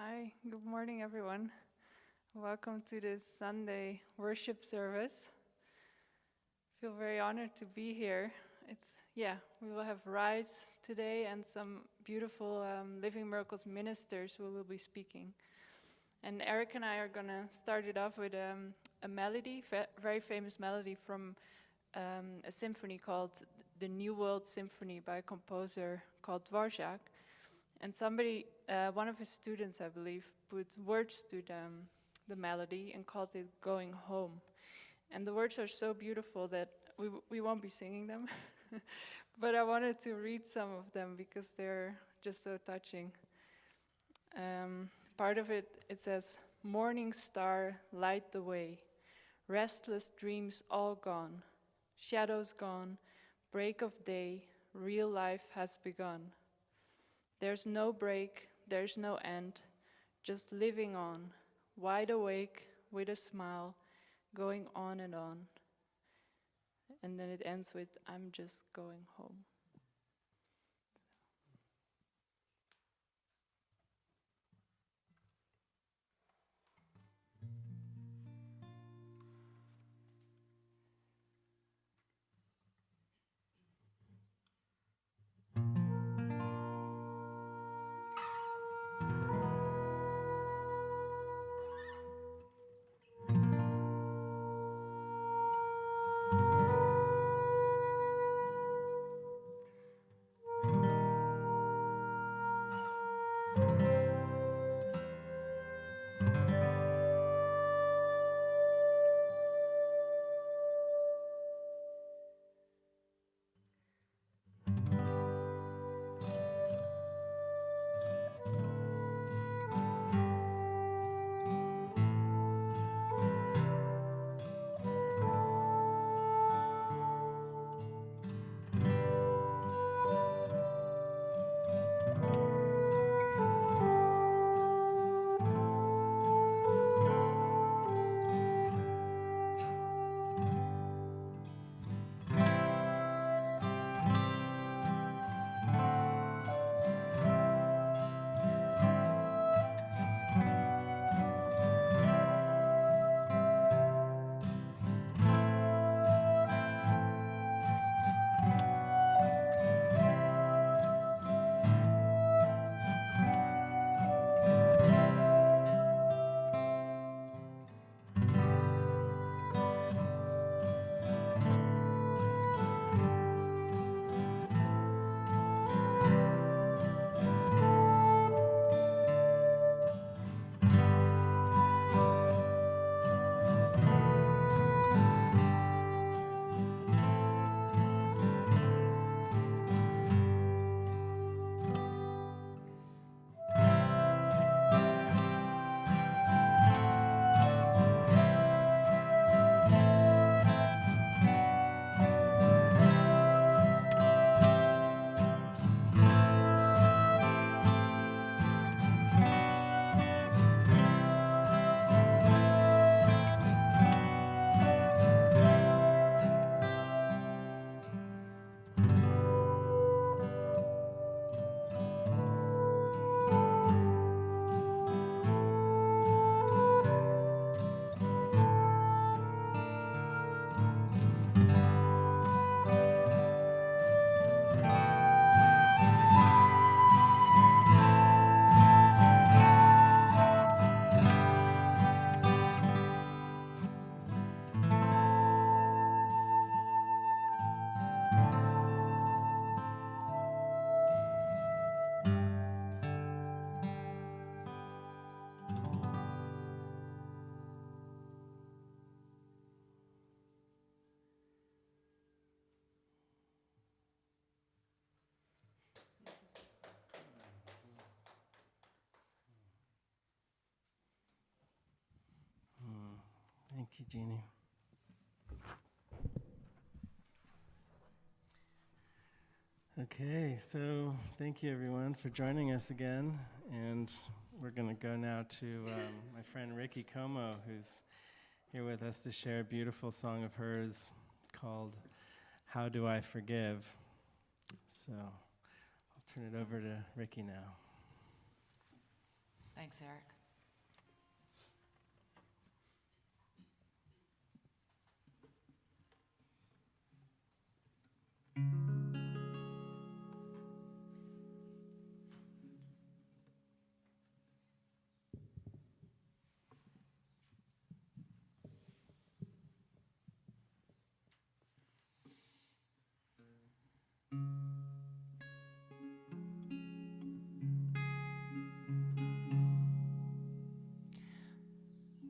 Hi, good morning, everyone. Welcome to this Sunday worship service. I feel very honored to be here. We will have Rise today and some beautiful Living Miracles ministers who will be speaking. And Eric and I are going to start it off with a melody, very famous melody from a symphony called the New World Symphony by a composer called Dvorak. And one of his students, I believe, put words to the melody and called it Going Home. And the words are so beautiful that we won't be singing them. But I wanted to read some of them because they're just so touching. Part of it says, "Morning star, light the way. Restless dreams all gone. Shadows gone. Break of day. Real life has begun. There's no break, there's no end, just living on, wide awake with a smile, going on and on." And then it ends with, "I'm just going home." Thank you, Jeannie. Okay, so thank you everyone for joining us again. And we're going to go now to my friend Ricky Como, who's here with us to share a beautiful song of hers called "How Do I Forgive?" So I'll turn it over to Ricky now. Thanks, Eric.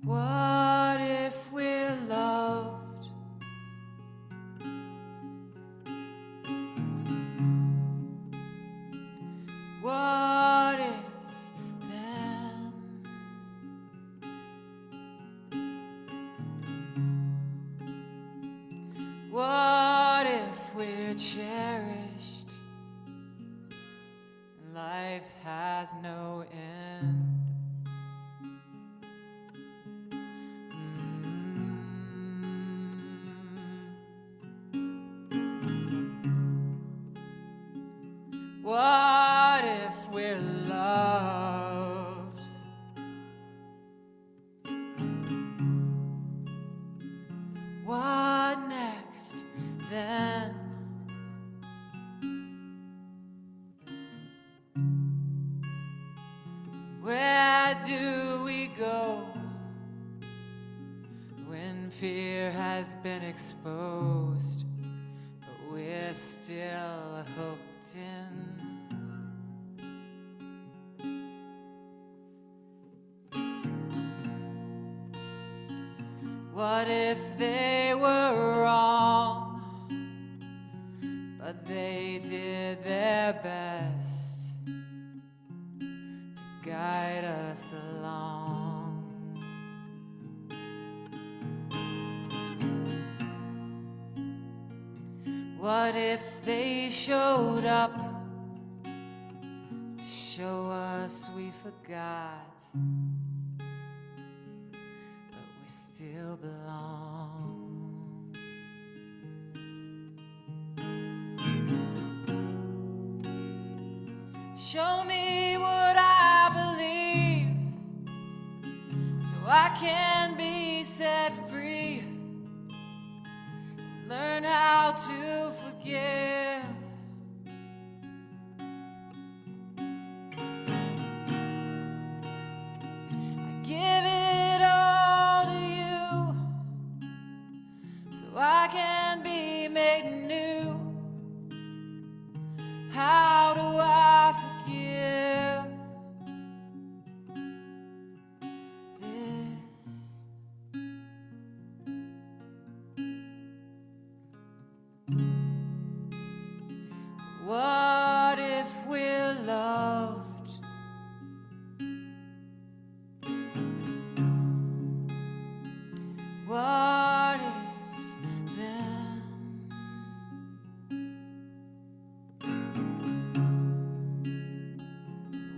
What if we're loved? What if then? What if we're cherished and life has no end? What if we're loved? What next then? Where do we go when fear has been exposed, but we're still hooked in? What if they were wrong, but they did their best to guide us along? What if they showed up to show us we forgot, but we still belong? Show me what I believe so I can be set free, learn how to forgive. I give it all to you so I can be made new. How do I forgive this? What if we're loved? What if then?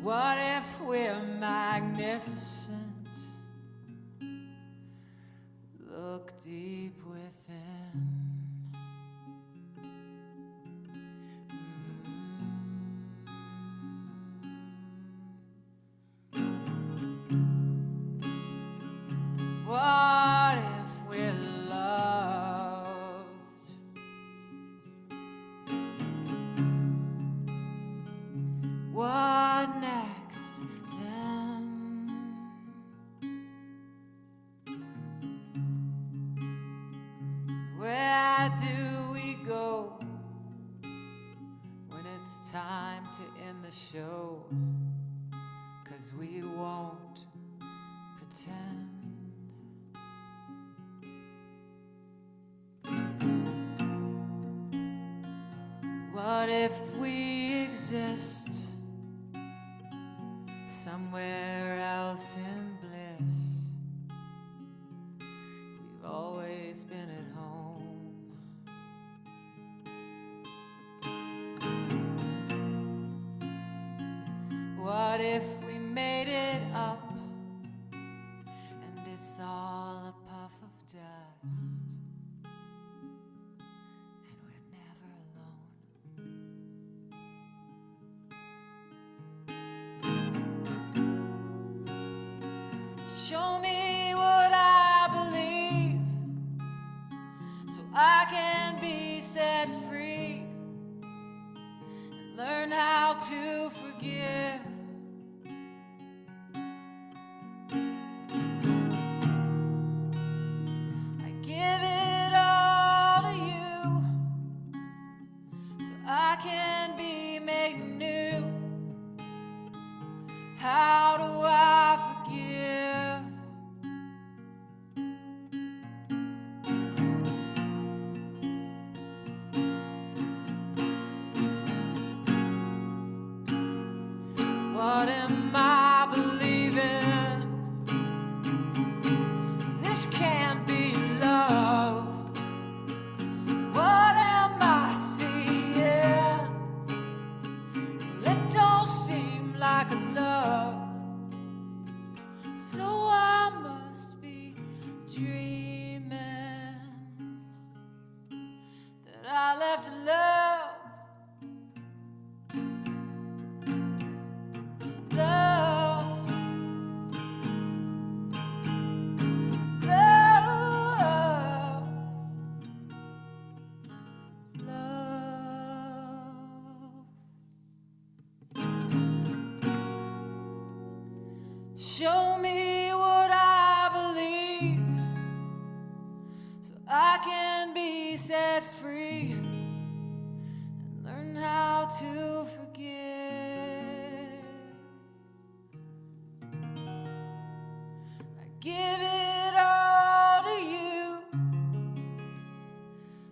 What if we're magnificent? Look deep within. What if we're loved? What next then? Where do we go when it's time to end the show? 'Cause we won't pretend. What if we exist somewhere else in bliss? We've always been at home. What if we made it up and it's all a puff of dust and we're never alone? Show me what I believe, so I can be set free and learn how to forgive. I give it all to you, so I can be made new. How do I forgive? What am I believing? This can't be love. What am I seeing? Well, it don't seem like a love. So I must be dreaming that I left to love. Love, love, love. Show me what I believe, so I can be set free and learn how to forgive. Give it all to you,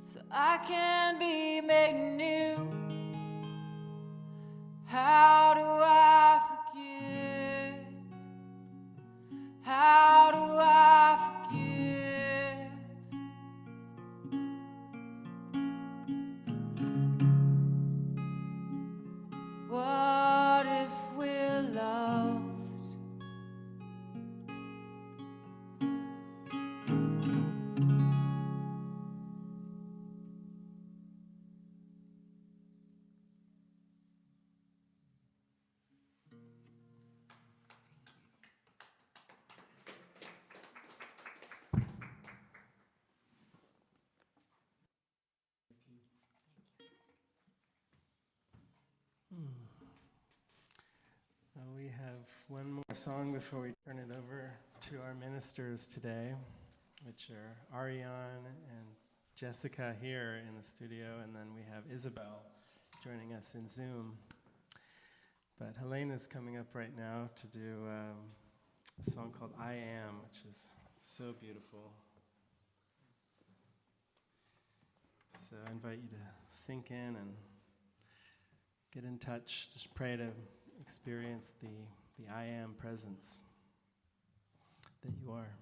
so I can be made new. How do I forgive? How do I forgive? What if we're loved? We have one more song before we turn it over to our ministers today, which are Ariane and Jessica here in the studio, and then we have Isabel joining us in Zoom. But Helena's coming up right now to do a song called I Am, which is so beautiful. So I invite you to sink in and get in touch. Just pray to experience the I Am presence that you are.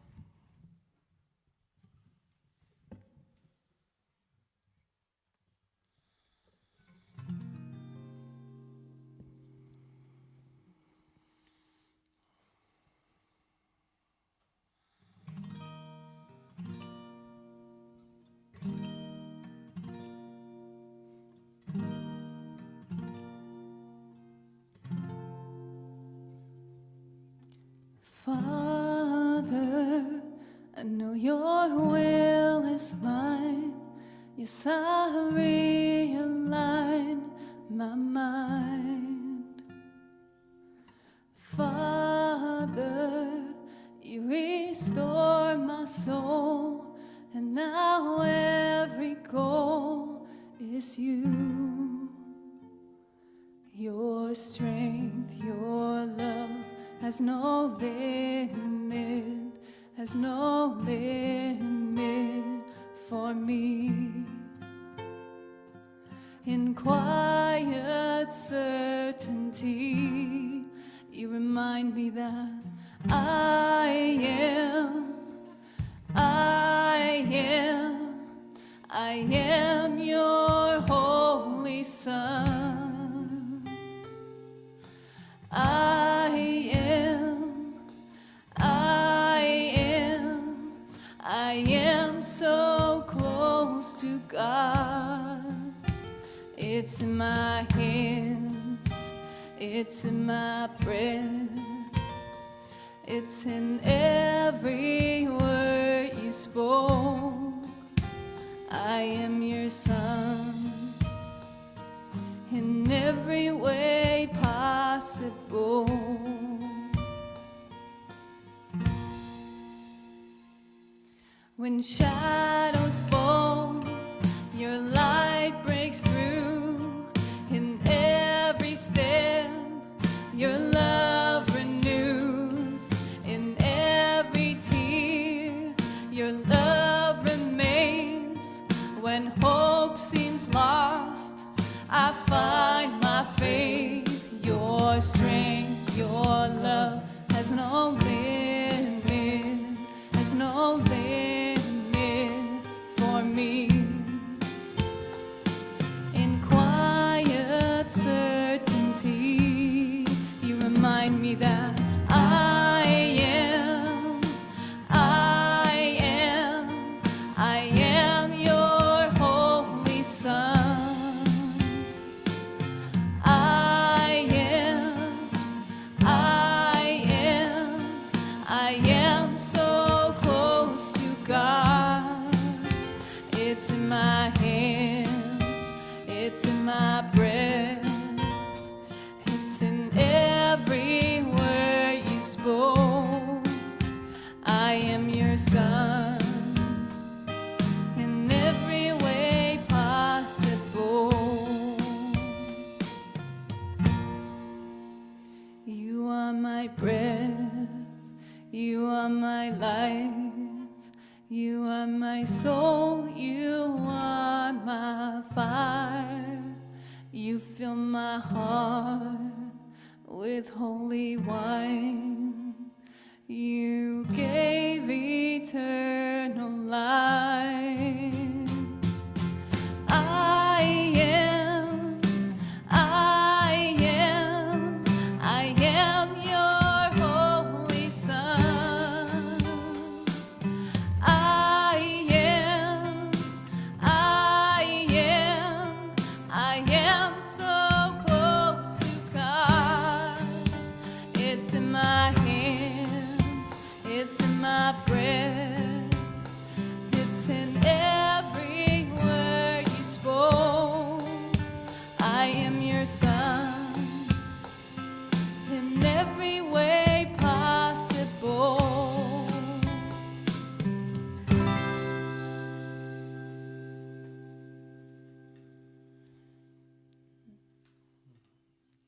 Father, I know your will is mine. Yes, I realign my mind. Father, you restore my soul, and now every goal is you. Your strength, your love has no limit, has no limit for me. In quiet certainty, you remind me that I am your holy Son. I am so close to God. It's in my hands, it's in my breath, It's in every word you spoke. I am your son in every way possible. When shadows fall, your light breaks through. In every step, your love renews. In every tear, your love remains. When hope seems lost, I find my faith. Your strength, your love has no limit, has no limit for me. In quiet certainty, you remind me that I am your holy son. I am so close to God. It's in my hands, it's in my breath, it's in every word you spoke. I am your son in every way possible. You are my breath, you are my life, you are my soul, you are my fire. You fill my heart with holy wine. You gave eternal life. I am your holy son. I am so close to God. It's in my hands, it's in my breath, it's in every word you spoke. I am your son in every way possible.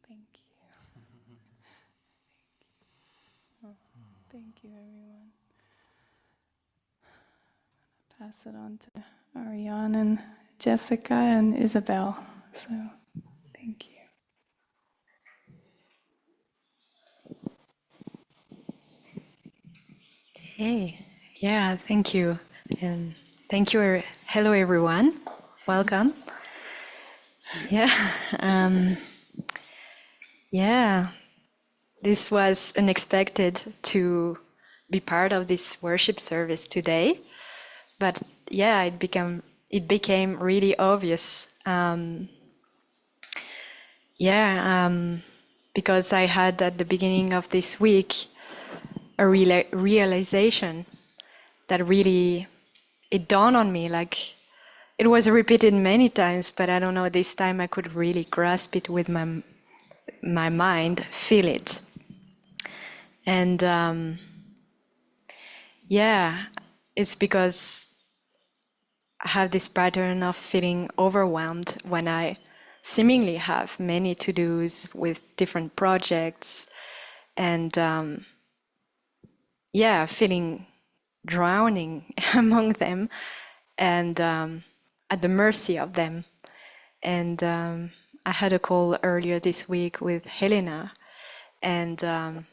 Thank you. Oh, thank you, everyone. Pass it on to Ariane and Jessica and Isabel. So, thank you. Hey, yeah, thank you. And thank you. Hello, everyone. Welcome. Yeah, um, yeah, this was unexpected to be part of this worship service today. But yeah, it became really obvious. Because I had at the beginning of this week a realization that really it dawned on me, like it was repeated many times, but I don't know, this time I could really grasp it with my mind, feel it. And it's because I have this pattern of feeling overwhelmed when I seemingly have many to-dos with different projects, and feeling drowning among them, and at the mercy of them. And I had a call earlier this week with Helena, and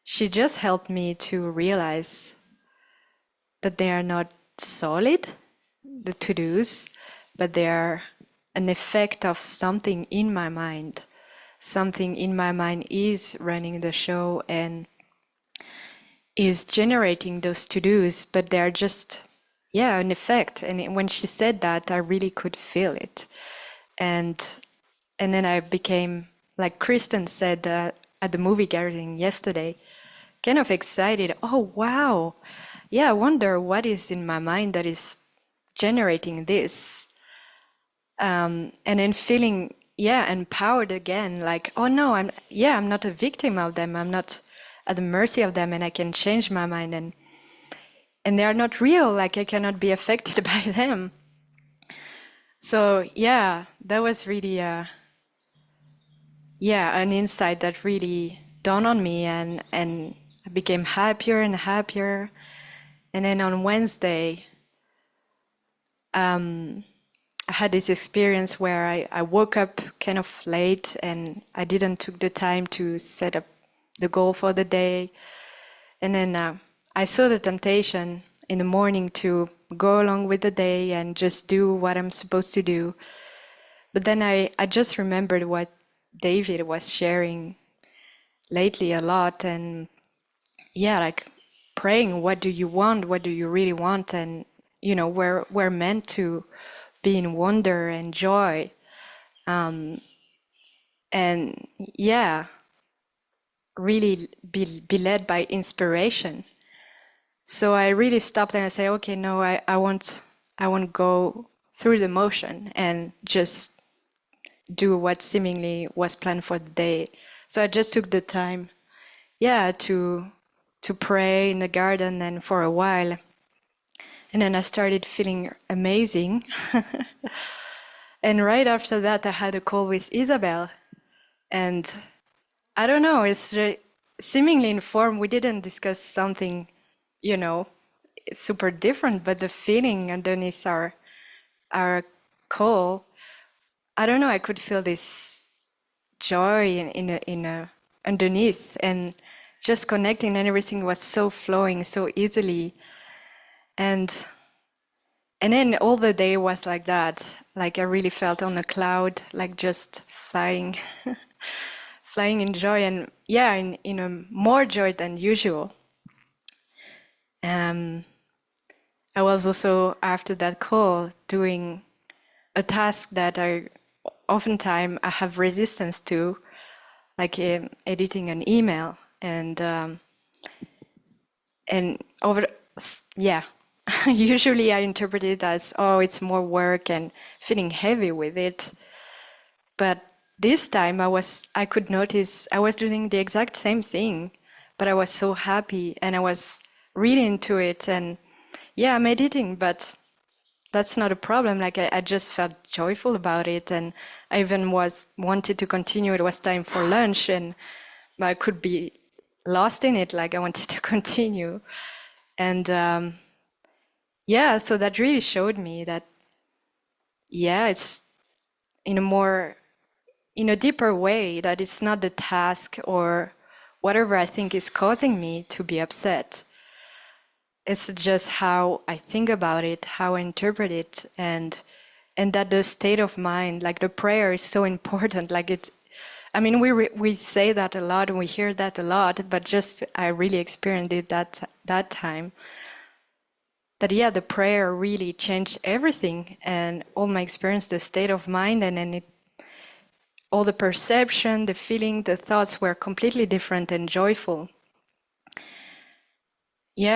she just helped me to realize that they are not solid, the to-dos, but they are an effect of something in my mind. Something in my mind is running the show and is generating those to-dos, but they're just, an effect. And when she said that, I really could feel it. And then I became, like Kristen said at the movie gathering yesterday, kind of excited. Oh, wow. Yeah, I wonder what is in my mind that is generating this. And then feeling, yeah, empowered again, like, oh no, I'm not a victim of them. I'm not at the mercy of them, and I can change my mind, and they are not real, like I cannot be affected by them. So yeah, that was really an insight that really dawned on me, and I became happier and happier. And then on Wednesday, I had this experience where I woke up kind of late, and I didn't took the time to set up the goal for the day. And then I saw the temptation in the morning to go along with the day and just do what I'm supposed to do. But then I just remembered what David was sharing lately a lot, and yeah, like praying, what do you want? What do you really want? And we're meant to be in wonder and joy. And yeah, really be led by inspiration. So I really stopped and I said, okay, no, I won't go through the motion and just do what seemingly was planned for the day. So I just took the time, to pray in the garden and for a while. And then I started feeling amazing. And right after that, I had a call with Isabel. And I don't know, it's seemingly informed. We didn't discuss something, super different, but the feeling underneath our call, I don't know, I could feel this joy in a underneath, and just connecting, and everything was so flowing so easily. And then all the day was like that. Like I really felt on a cloud, like just flying, flying in joy, and in a more joy than usual. I was also, after that call, doing a task that oftentimes I have resistance to, like editing an email, and over, yeah. Usually I interpret it as, oh, it's more work and feeling heavy with it. But this time I could notice I was doing the exact same thing, but I was so happy and I was really into it. And yeah, I'm editing, but that's not a problem. Like I just felt joyful about it, and I even wanted to continue. It was time for lunch, and I could be lost in it. Like I wanted to continue, and so that really showed me that it's in a deeper way, that it's not the task or whatever I think is causing me to be upset. It's just how I think about it, how I interpret it, and that the state of mind, like the prayer, is so important. Like it, I mean, we say that a lot and we hear that a lot, but just I really experienced it that time. That the prayer really changed everything, and all my experience, the state of mind, and then all the perception, the feeling, the thoughts were completely different and joyful.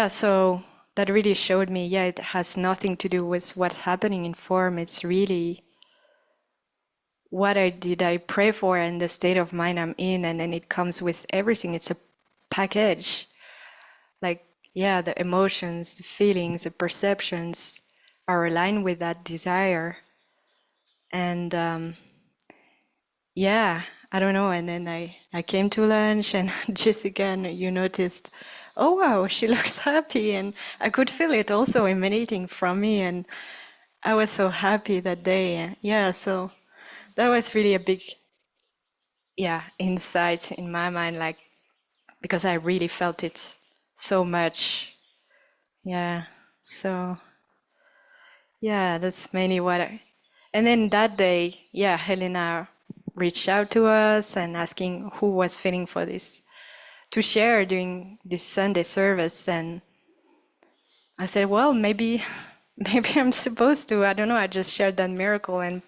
So that really showed me, it has nothing to do with what's happening in form. It's really what I pray for and the state of mind I'm in, and then it comes with everything. It's a package. Like, the emotions, the feelings, the perceptions are aligned with that desire. And I don't know. And then I came to lunch, and Jessica, and you noticed, oh wow, she looks happy, and I could feel it also emanating from me, and I was so happy that day. So that was really a big insight in my mind, like, because I really felt it so much. So that's mainly and then that day, Helena reached out to us and asking who was feeling for this to share during this Sunday service. And I said, well, maybe I'm supposed to. I don't know. I just shared that miracle, and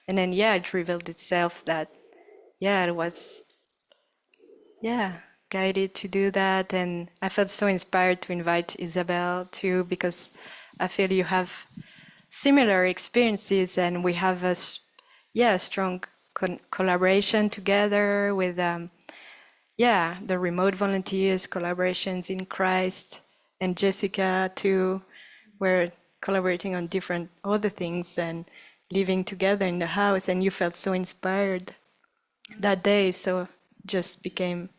then it revealed itself that it was guided to do that. And I felt so inspired to invite Isabel too, because I feel you have similar experiences, and we have a strong collaboration together with the remote volunteers collaborations in Christ, and Jessica too. We're collaborating on different other things and living together in the house, and you felt so inspired that day, so just became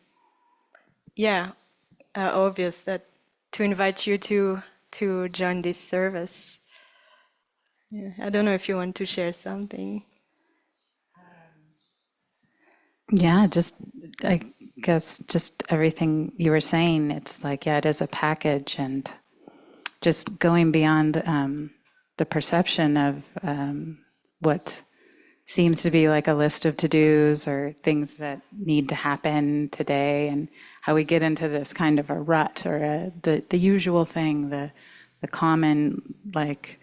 obvious that to invite you to join this service. I don't know if you want to share something. Yeah, I guess just everything you were saying, it's like, it is a package, and just going beyond the perception of what seems to be like a list of to-dos or things that need to happen today, and how we get into this kind of a rut or the usual thing, the common, like,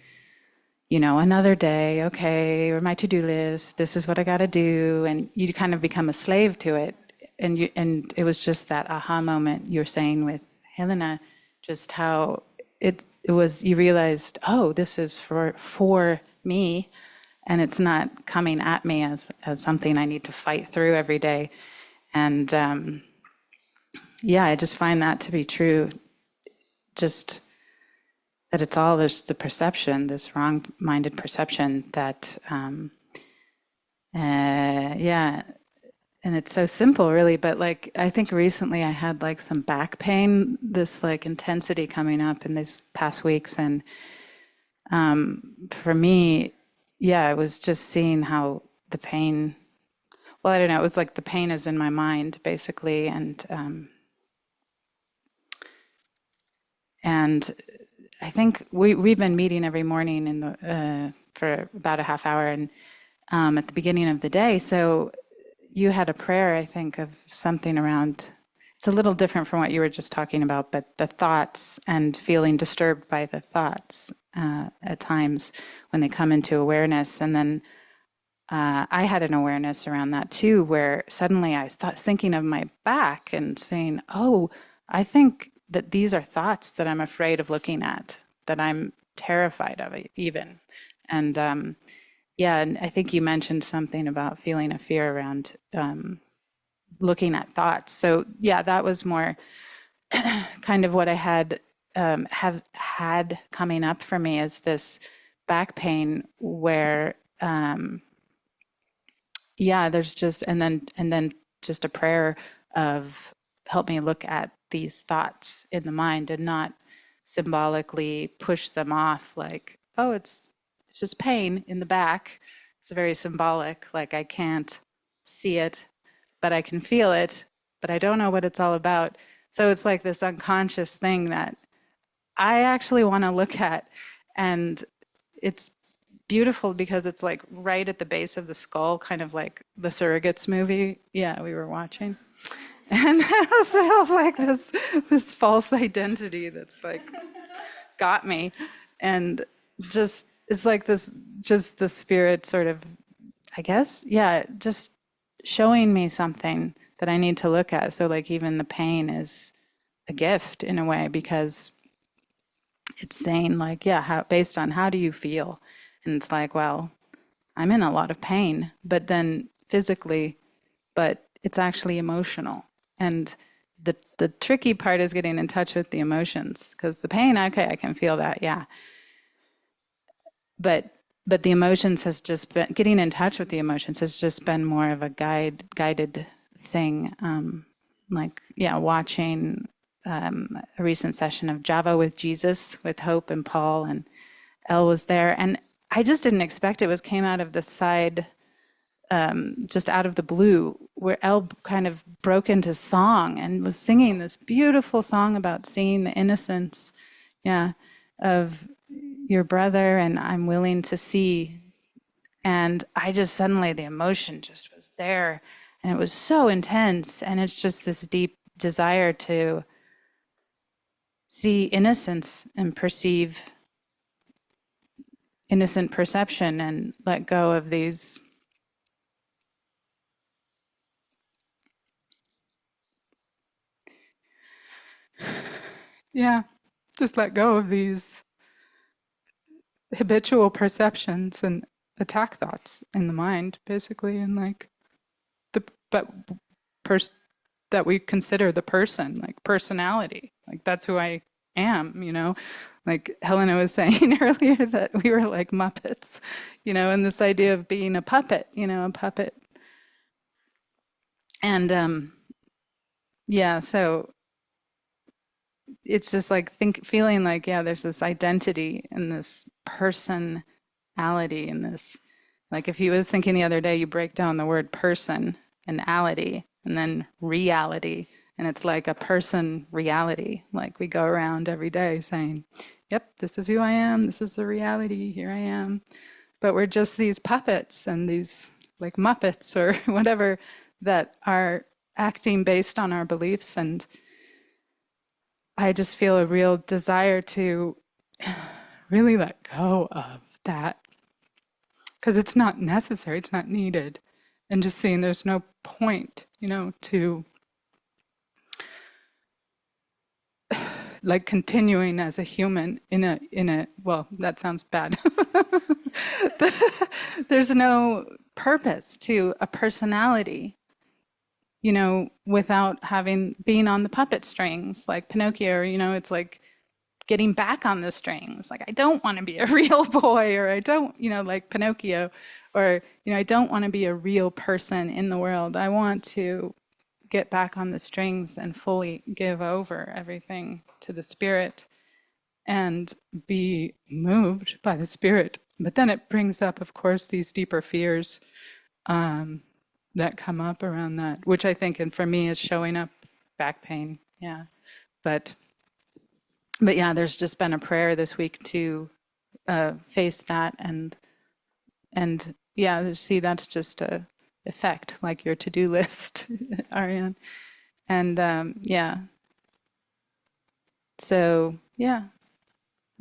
another day, okay, or my to-do list, this is what I got to do, and you kind of become a slave to it. And it was just that aha moment you were saying with Helena, just how it was, you realized, oh, this is for me, and it's not coming at me as something I need to fight through every day. And I just find that to be true, just that it's all this the perception, this wrong-minded perception that, and it's so simple really, but like, I think recently I had like some back pain, this like intensity coming up in these past weeks. And for me, it was just seeing how the pain, well, I don't know, it was like the pain is in my mind basically. And I think we've been meeting every morning in the for about a half hour, and at the beginning of the day. So you had a prayer, I think, of something around. It's a little different from what you were just talking about, but the thoughts and feeling disturbed by the thoughts at times when they come into awareness. And then I had an awareness around that too, where suddenly I was thinking of my back and saying, "Oh, I think that these are thoughts that I'm afraid of looking at, that I'm terrified of even." And and I think you mentioned something about feeling a fear around looking at thoughts. So that was more kind of what I have had coming up for me, is this back pain where there's just and then just a prayer of help me look at these thoughts in the mind and not symbolically push them off like, oh, it's just pain in the back. It's very symbolic, like I can't see it, but I can feel it, but I don't know what it's all about. So it's like this unconscious thing that I actually want to look at. And it's beautiful because it's like right at the base of the skull, kind of like the Surrogates movie. Yeah, we were watching. And it feels like this false identity that's like got me. And just, it's like this, just the spirit sort of, I guess, just showing me something that I need to look at. So like even the pain is a gift in a way, because it's saying like, based on how do you feel? And it's like, well, I'm in a lot of pain, but then physically, but it's actually emotional. And the tricky part is getting in touch with the emotions, because the pain, okay, I can feel that, But the emotions has just been, getting in touch with the emotions has just been more of a guided thing. Watching a recent session of Java with Jesus, with Hope and Paul, and Elle was there. And I just didn't expect it. Came out of the side, just out of the blue, where Elle kind of broke into song and was singing this beautiful song about seeing the innocence, of your brother, and I'm willing to see. And I just suddenly, the emotion just was there, and it was so intense. And it's just this deep desire to see innocence and perceive innocent perception and let go of these Yeah, just let go of these habitual perceptions and attack thoughts in the mind, basically, and like the but that we consider the person, like personality, like that's who I am, you know. Like Helena was saying earlier that we were like Muppets, you know, and this idea of being a puppet, you know, a puppet. And yeah, so it's just like feeling like, yeah, there's this identity and this personality and this, like if you was thinking the other day, you break down the word person and ality and then reality, and it's like a person reality. Like we go around every day saying, yep, this is who I am, this is the reality, here I am. But we're just these puppets and these like Muppets or whatever that are acting based on our beliefs. And I just feel a real desire to really let go of that because it's not necessary, it's not needed. And just seeing there's no point, you know, to like continuing as a human in a well, that sounds bad. There's no purpose to a personality, you know, without having being on the puppet strings like Pinocchio, you know, it's like getting back on the strings. Like, I don't want to be a real boy, or I don't, you know, like Pinocchio, or, you know, I don't want to be a real person in the world. I want to get back on the strings and fully give over everything to the Spirit and be moved by the Spirit. But then it brings up, of course, these deeper fears that come up around that, which I think, and for me, is showing up back pain. Yeah. But yeah, there's just been a prayer this week to face that, and yeah, see, that's just a effect, like your to-do list, Ariane. And yeah, so yeah,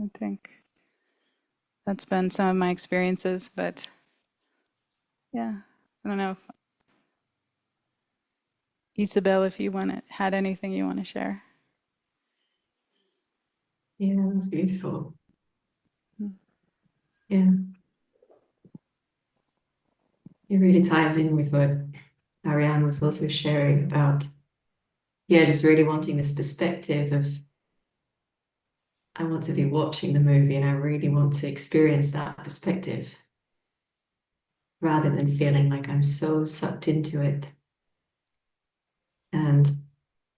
I think that's been some of my experiences. But yeah, I don't know if Isabel, if you had anything you want to share. Yeah, that's beautiful. Mm. Yeah. It really ties in with what Ariane was also sharing about, yeah, just really wanting this perspective of, I want to be watching the movie and I really want to experience that perspective rather than feeling like I'm so sucked into it. And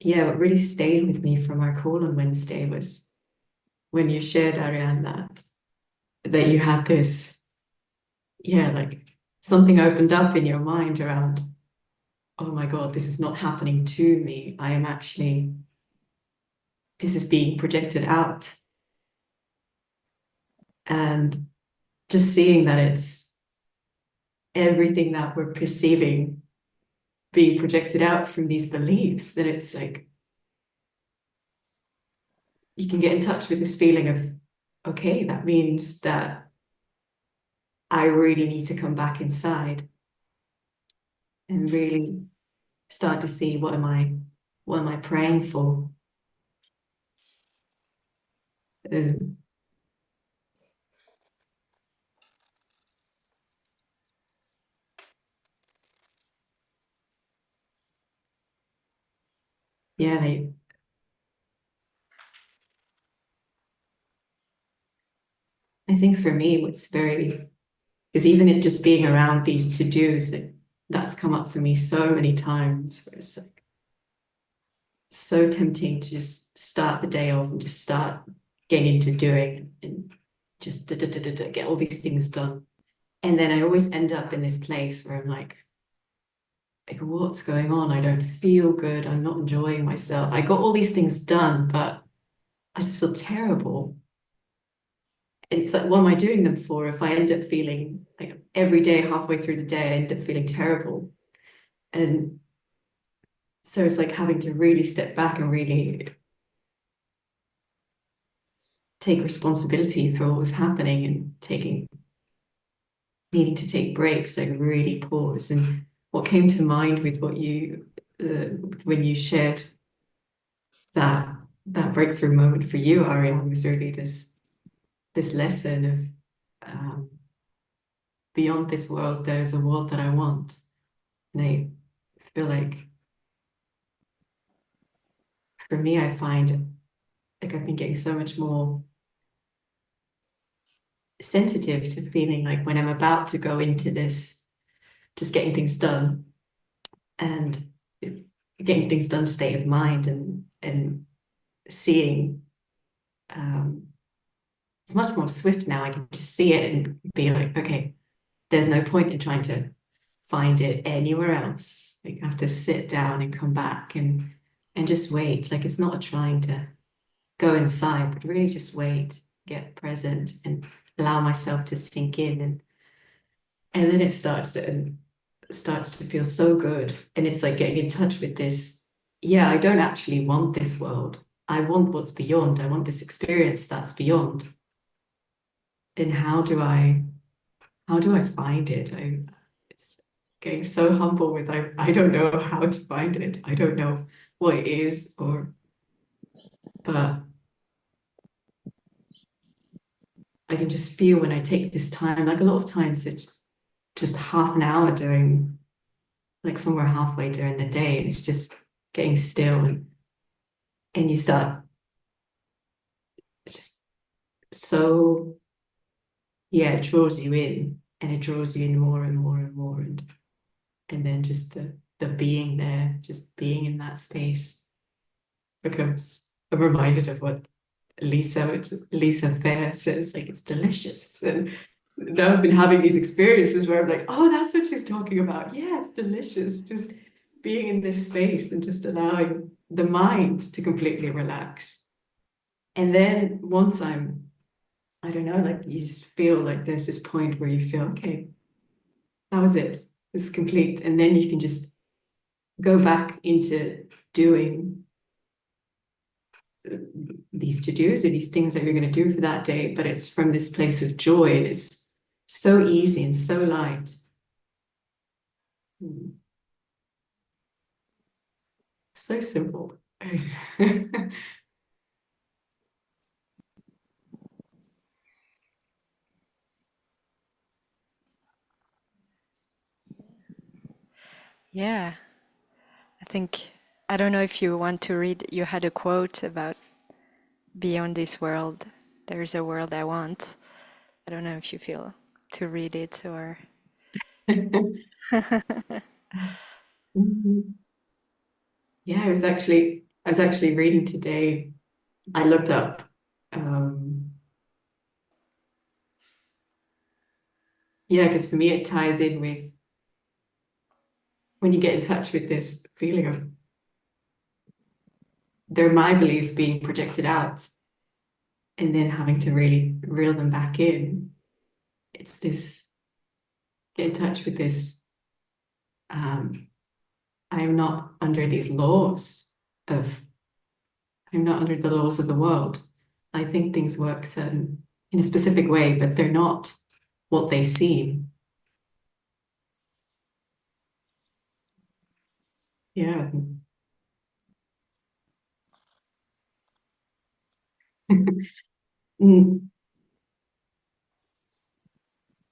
yeah, what really stayed with me from our call on Wednesday was when you shared, Ariane, that you had this, yeah, like something opened up in your mind around, oh my God, this is not happening to me. I am actually, this is being projected out. And just seeing that it's everything that we're perceiving being projected out from these beliefs, then it's like, you can get in touch with this feeling of, okay, that means that I really need to come back inside and really start to see what am I praying for? Um, yeah, I think for me, what's very, because even it just being around these to-dos, that's come up for me so many times, where it's like so tempting to just start the day off and just start getting into doing and just get all these things done. And then I always end up in this place where I'm like, what's going on? I don't feel good. I'm not enjoying myself. I got all these things done, but I just feel terrible. And it's like, what am I doing them for? If I end up feeling like every day, halfway through the day, I end up feeling terrible. And so it's like having to really step back and really take responsibility for what was happening and needing to take breaks, like really pause. And what came to mind with what you, when you shared that that breakthrough moment for you, Ariane, was really this lesson of beyond this world, there's a world that I want. And I feel like for me, I find like I've been getting so much more sensitive to feeling like when I'm about to go into this, just getting things done and getting things done state of mind and seeing it's much more swift now. I can just see it and be like, okay, there's no point in trying to find it anywhere else. Like I have to sit down and come back and just wait. Like it's not trying to go inside, but really just wait, get present and allow myself to sink in and then it starts to feel so good. And it's like getting in touch with this. Yeah, I don't actually want this world. I want what's beyond. I want this experience that's beyond. And how do I find it? It's getting so humble with I don't know how to find it. I don't know what it is but I can just feel when I take this time, like a lot of times it's just half an hour during like somewhere halfway during the day, and it's just getting still and you start just so yeah, it draws you in and it draws you in more and more and more and then just the being there, just being in that space becomes I'm reminded of what Lisa Fair says, like it's delicious. And now I've been having these experiences where I'm like, oh, that's what she's talking about. Yeah, it's delicious. Just being in this space and just allowing the mind to completely relax. And then once I don't know, like you just feel like there's this point where you feel, okay, that was it. It's complete. And then you can just go back into doing these to-dos or these things that you're going to do for that day, but it's from this place of joy and it's so easy and so light. So simple. Yeah, I think, I don't know if you want to read, you had a quote about beyond this world, there's a world I want. I don't know if you feel to read it or. Yeah, I was actually reading today. I looked up yeah, because for me it ties in with when you get in touch with this feeling of they're my beliefs being projected out and then having to really reel them back in. It's this get in touch with this I'm not under these laws of I'm not under the laws of the world. I think things work certain in a specific way, but they're not what they seem. Yeah. Mm.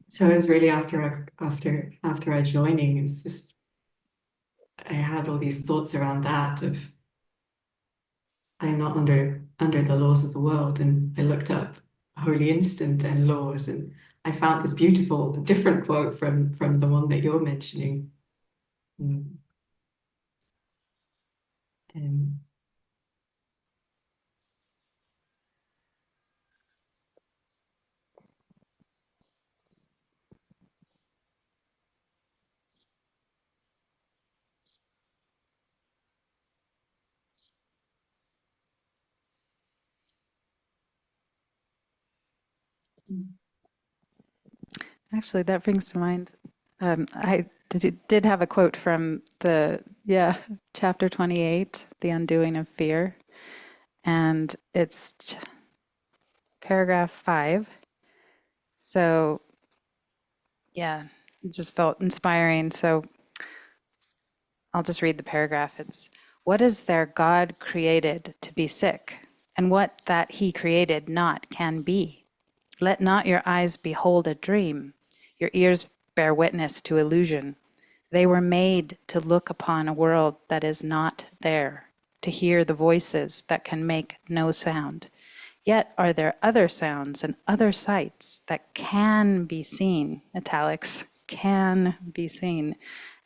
So it was really after I joining, it's just I had all these thoughts around that of I'm not under the laws of the world, and I looked up holy instant and laws, and I found this beautiful different quote from the one that you're mentioning. Mm. Um, Actually, that brings to mind. I did have a quote from chapter 28, The Undoing of Fear, and it's paragraph 5. So yeah, it just felt inspiring. So I'll just read the paragraph. It's What is there God created to be sick, and what that he created not can be? Let not your eyes behold a dream, your ears bear witness to illusion. They were made to look upon a world that is not there, to hear the voices that can make no sound. Yet are there other sounds and other sights that can be seen, italics, can be seen,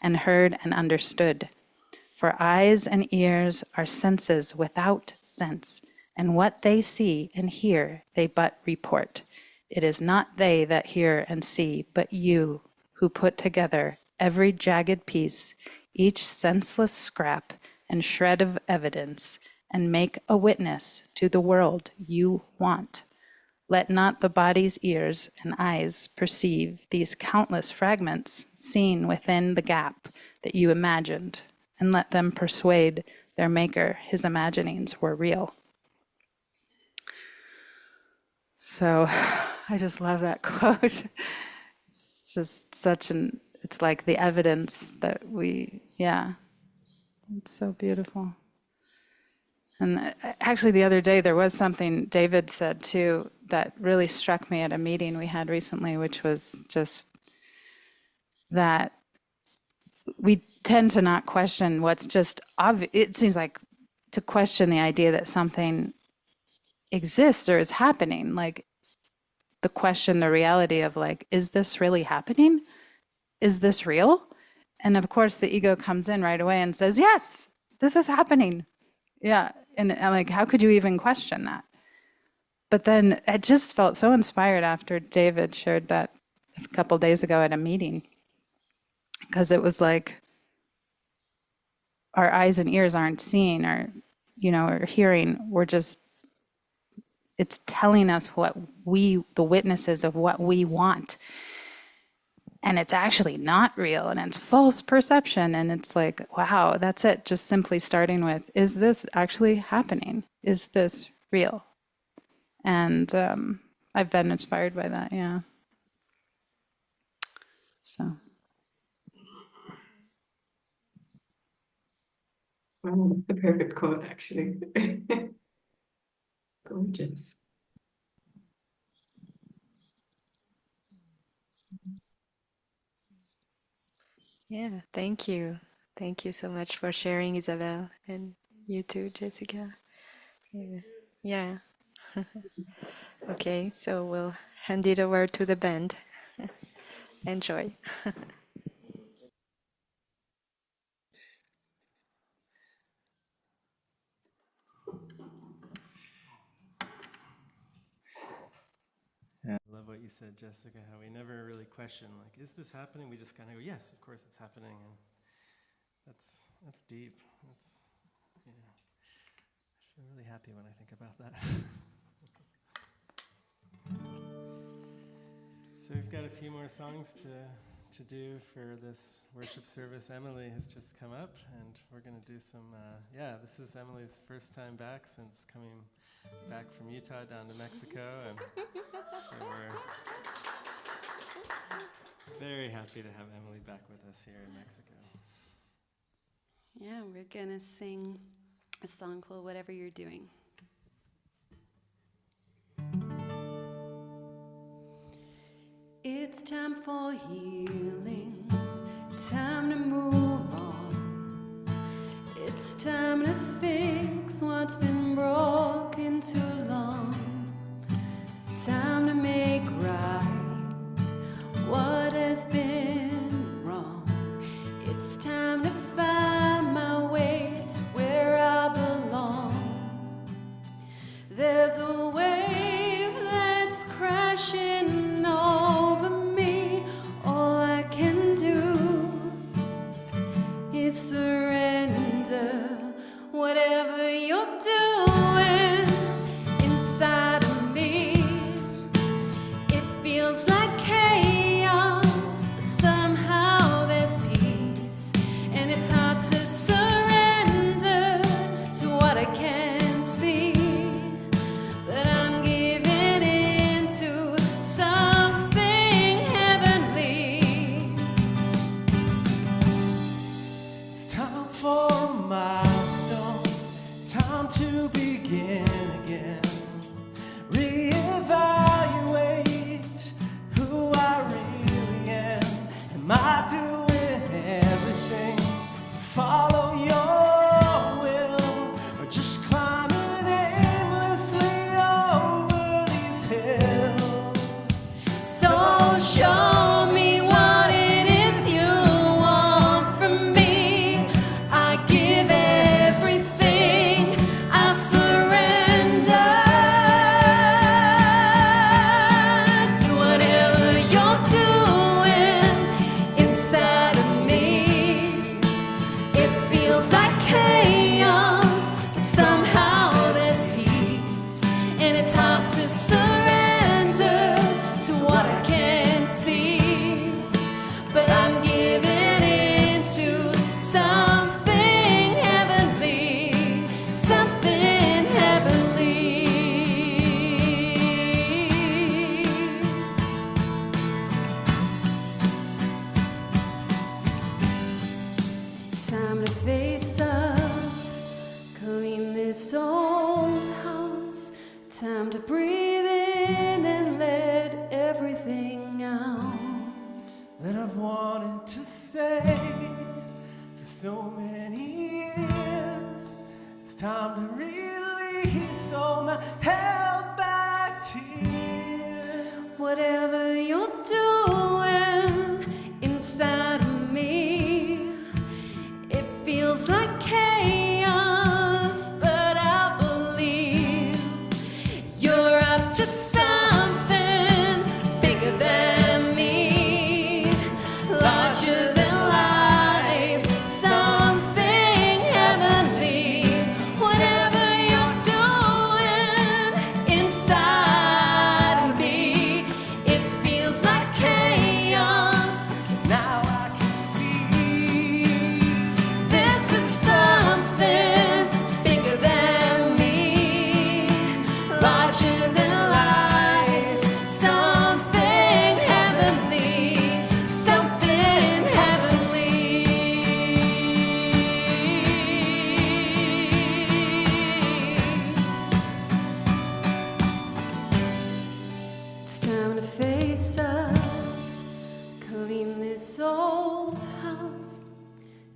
and heard and understood. For eyes and ears are senses without sense, and what they see and hear they but report. It is not they that hear and see, but you, who put together every jagged piece, each senseless scrap and shred of evidence, and make a witness to the world you want. Let not the body's ears and eyes perceive these countless fragments seen within the gap that you imagined, and let them persuade their maker his imaginings were real. So I just love that quote. It's just it's like the evidence that it's so beautiful. And actually the other day there was something David said too that really struck me at a meeting we had recently, which was just that we tend to not question what's just obvious. It seems like to question the idea that something exists or is happening, like the reality of like, is this really happening? Is this real? And of course the ego comes in right away and says, yes, this is happening. Yeah. And I'm like, how could you even question that? But then I just felt so inspired after David shared that a couple days ago at a meeting, because it was like our eyes and ears aren't seeing or hearing. It's telling us the witnesses of what we want. And it's actually not real, and it's false perception. And it's like, wow, that's it. Just simply starting with, is this actually happening? Is this real? And I've been inspired by that, yeah. So. Wow, the perfect quote, actually. Gorgeous. Yeah, thank you. Thank you so much for sharing, Isabel, and you too, Jessica. Yeah. Yeah. Okay, so we'll hand it over to the band. Enjoy. Yeah, I love what you said, Jessica, how we never really question, like, is this happening? We just kind of go, yes, of course it's happening. And that's deep. I feel really happy when I think about that. So we've got a few more songs to do for this worship service. Emily has just come up, and we're going to do some, this is Emily's first time back since coming back from Utah down to Mexico, and so we're very happy to have Emily back with us here in Mexico. Yeah, we're gonna sing a song called Whatever You're Doing. It's time for healing, time to move on. It's time to fix what's been broken too long. Time to make right what has been wrong. It's time to find my way to where I belong. There's a wave that's crashing over me. All I can do is surrender. Whatever you're doing inside of me,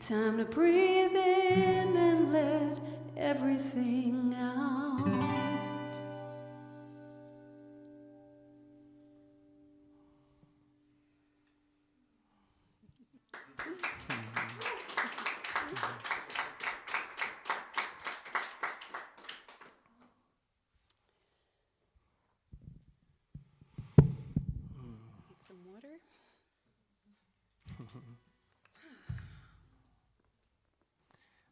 Time to breathe in and let everything out. Need some water?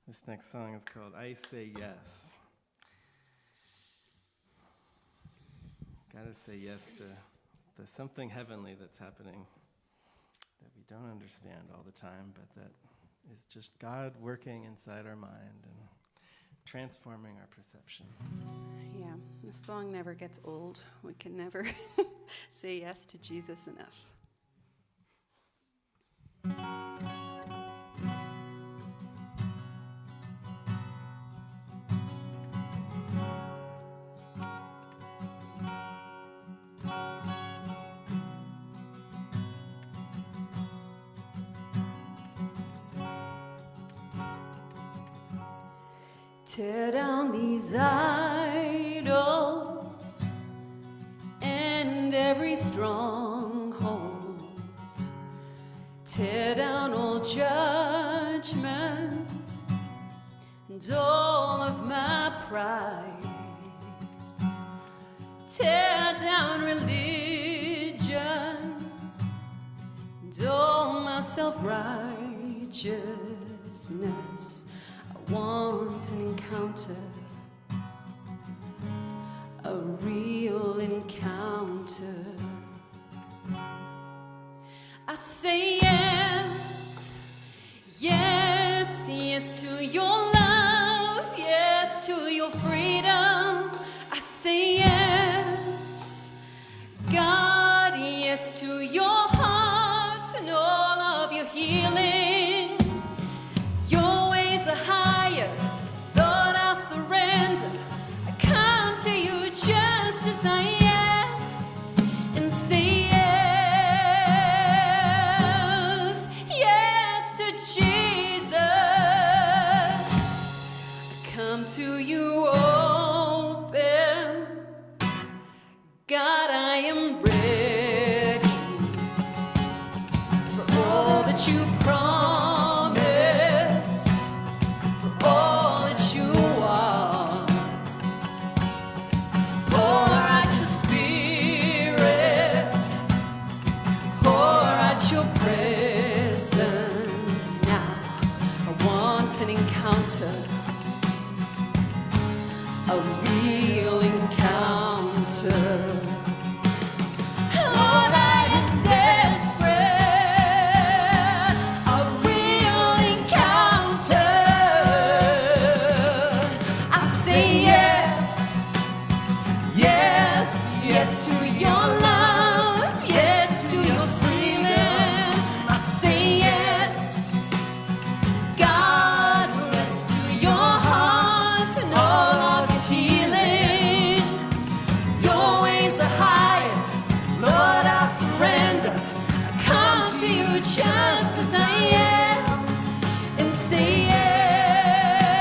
This next song is called I Say Yes. Gotta say yes to the something heavenly that's happening that we don't understand all the time, but that is just God working inside our mind and transforming our perception. Yeah, the song never gets old. We can never say yes to Jesus enough. Tear down these idols and every stronghold. Tear down all judgments and all of my pride. Tear down religion and all my self-righteousness. I want an encounter, a real encounter. I say yes, yes, yes to your love, yes to your freedom. I say yes, God, yes to your heart and all of your healing. Your ways are higher, Lord, I'll surrender. I come to you just as I am and say yes, yes to Jesus. I come to you open, God, I am ready for all that you promised, for all that you are. So pour out your spirit, pour out your presence now. I want an encounter, a real encounter. Lord, I am desperate, a real encounter. I say yes, yes, yes to your love, yes to your freedom. I say yes, God, let's do your heart and all of your healing. Your ways are higher, Lord, I surrender. I come to you just as I am and say yes,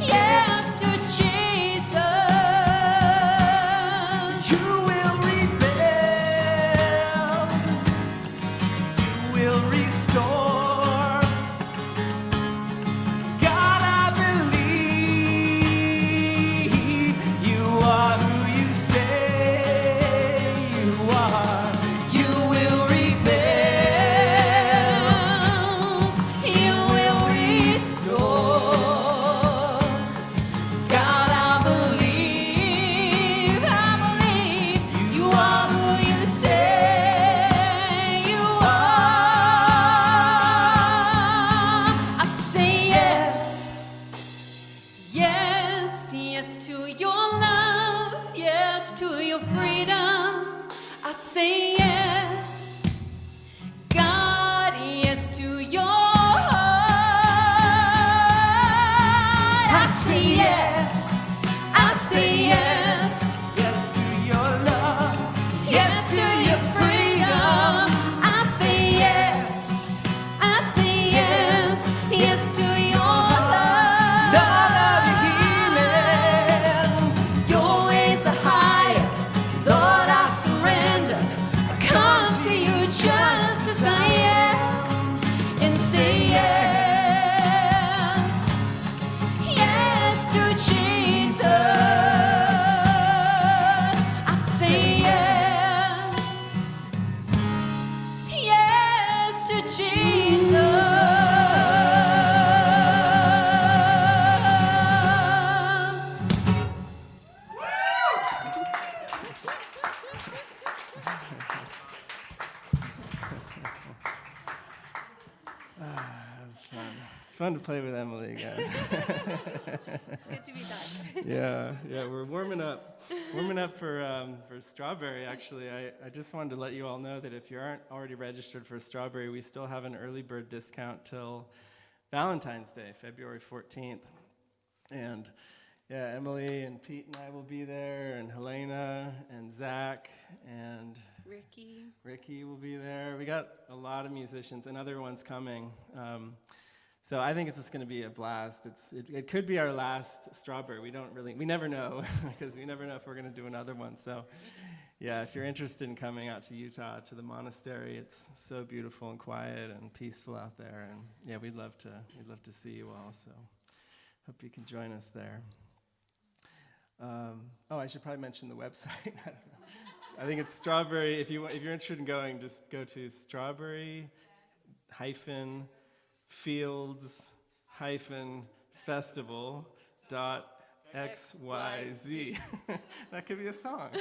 yes to Jesus. You will rebuild, you will restore. God, I believe you are who you say you are. You will rebuild, you will restore. God, I believe you are who you say you are. I say yes, yes, yes to your love, yes to your freedom. I say yes, God, yes to your heart. I say yes, I say yes, Yes to your love, yes to your freedom. I say yes, I say yes. That's fun. It's fun to play with Emily again. It's good to be back. Yeah, we're warming up for Strawberry. Actually, I just wanted to let you all know that if you aren't already registered for Strawberry, we still have an early bird discount till Valentine's Day, February 14th. And yeah, Emily and Pete and I will be there, and Helena and Zach and Ricky will be there. We got a lot of musicians and other ones coming. So I think it's just going to be a blast. It could be our last Strawberry. We never know, because we never know if we're going to do another one. So yeah, if you're interested in coming out to Utah, to the monastery, it's so beautiful and quiet and peaceful out there. And yeah, we'd love to see you all. So hope you can join us there. I should probably mention the website. I don't know. I think it's Strawberry. If you're interested in going, just go to strawberry-fields-festival.xyz. That could be a song.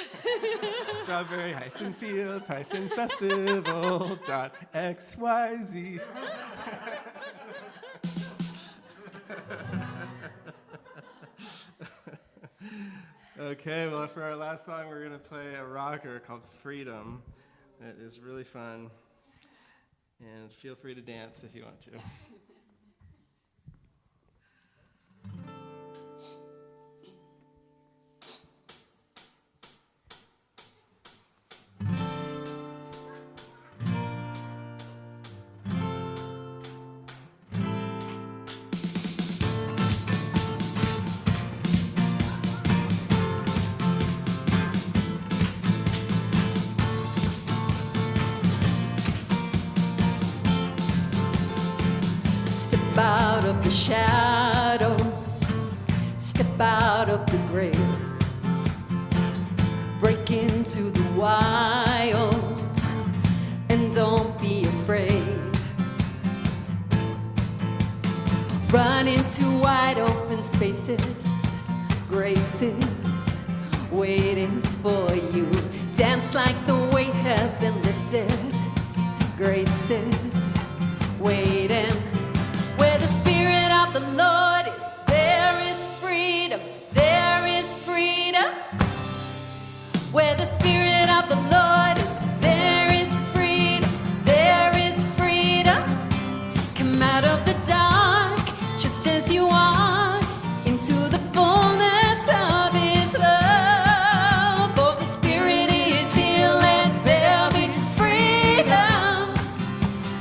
Strawberry-fields-festival.xyz. Okay, well, for our last song, we're going to play a rocker called Freedom. It is really fun, and feel free to dance if you want to. Out of the shadows, step out of the grave, break into the wild, and don't be afraid. Run into wide open spaces, graces waiting for you. Dance like the weight has been lifted, graces waiting. Where the Spirit of the Lord is, there is freedom, there is freedom. Where the Spirit of the Lord is, there is freedom, there is freedom. Come out of the dark, just as you are, into the fullness of His love. For the Spirit is here, let there be freedom,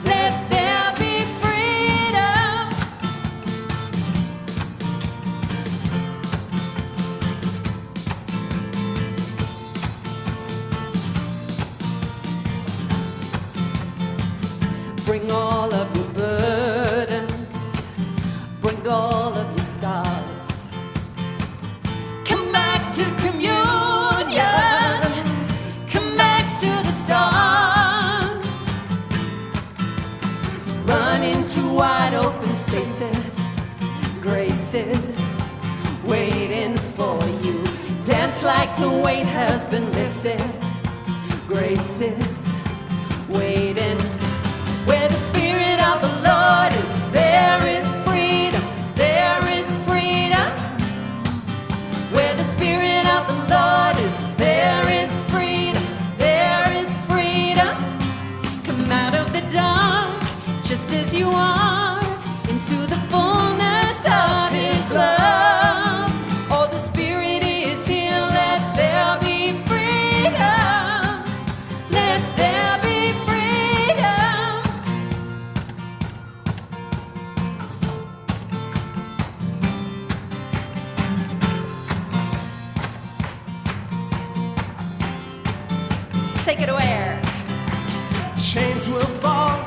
let there be freedom. Bring all of your burdens, bring all of your scars. Come back to communion, come back to the stars. Run into wide open spaces, graces waiting for you. Dance like the weight has been lifted, graces waiting. Where the Spirit of the Lord is, there is freedom, there is freedom. Where the Spirit of the Lord is, there is freedom, there is freedom. Come out of the dark, just as you are, into the fullness of His love. Oh, the Spirit is here, let there be freedom, let there be freedom. Take it away. Chains will fall,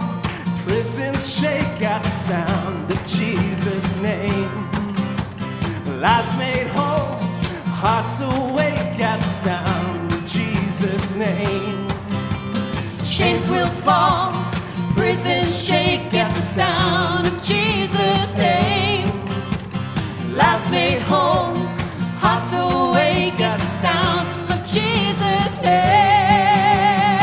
prisons shake at the sound of Jesus' name. Lives made whole, hearts awake at the sound of Jesus' name. Chains will fall, prisons shake at the sound of Jesus' name. Lives made whole, hearts awake at the sound of Jesus' name.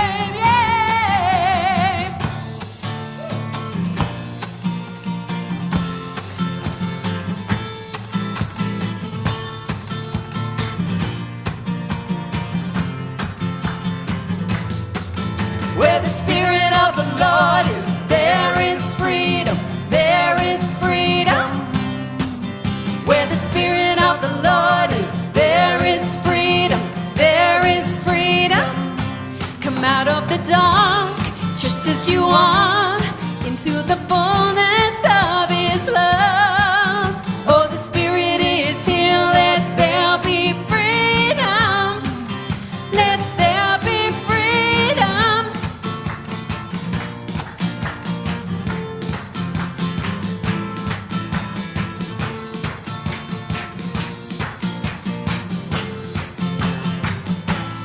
out of the dark, just as you are, into the fullness of His love. Oh, the Spirit is here, let there be freedom. Let there be freedom.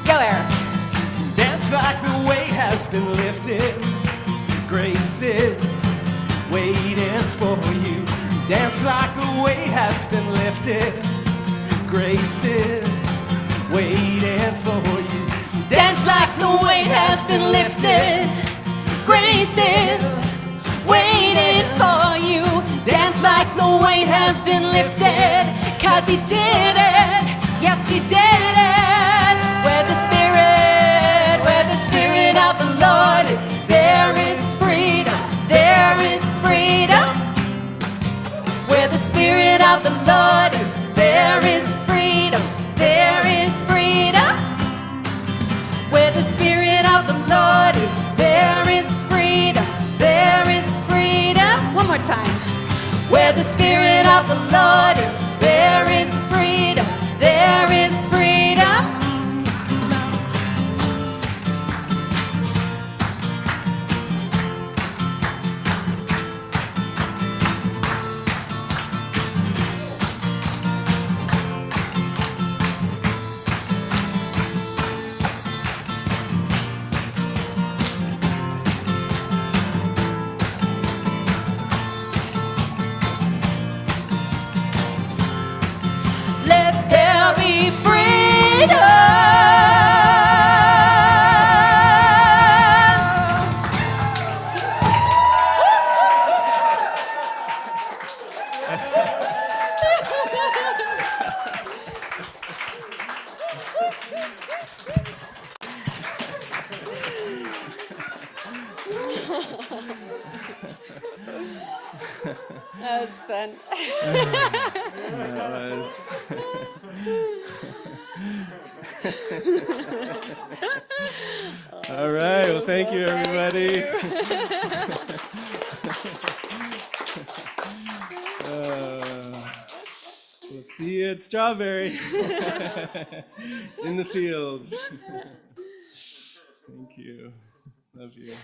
Go, Eric. Dance like the weight has been lifted. Grace is waiting for you. Dance like the weight has been lifted. Grace is waiting for you. Dance like the weight has been lifted. Grace is waiting for you. Dance like the weight has been lifted. 'Cause He did it. Yes, He did it. Where the Spirit of the Lord is, there is freedom. There is freedom. Where the Spirit of the Lord is, there is freedom. There is freedom. Where the Spirit of the Lord is, there is freedom. There is freedom. One more time. Where the Spirit of the Lord is, there is freedom. There is freedom. Let there be freedom. That's fun. That was. All right. Well, thank you, everybody. We'll see you at Strawberry in the field. Thank you. Love you.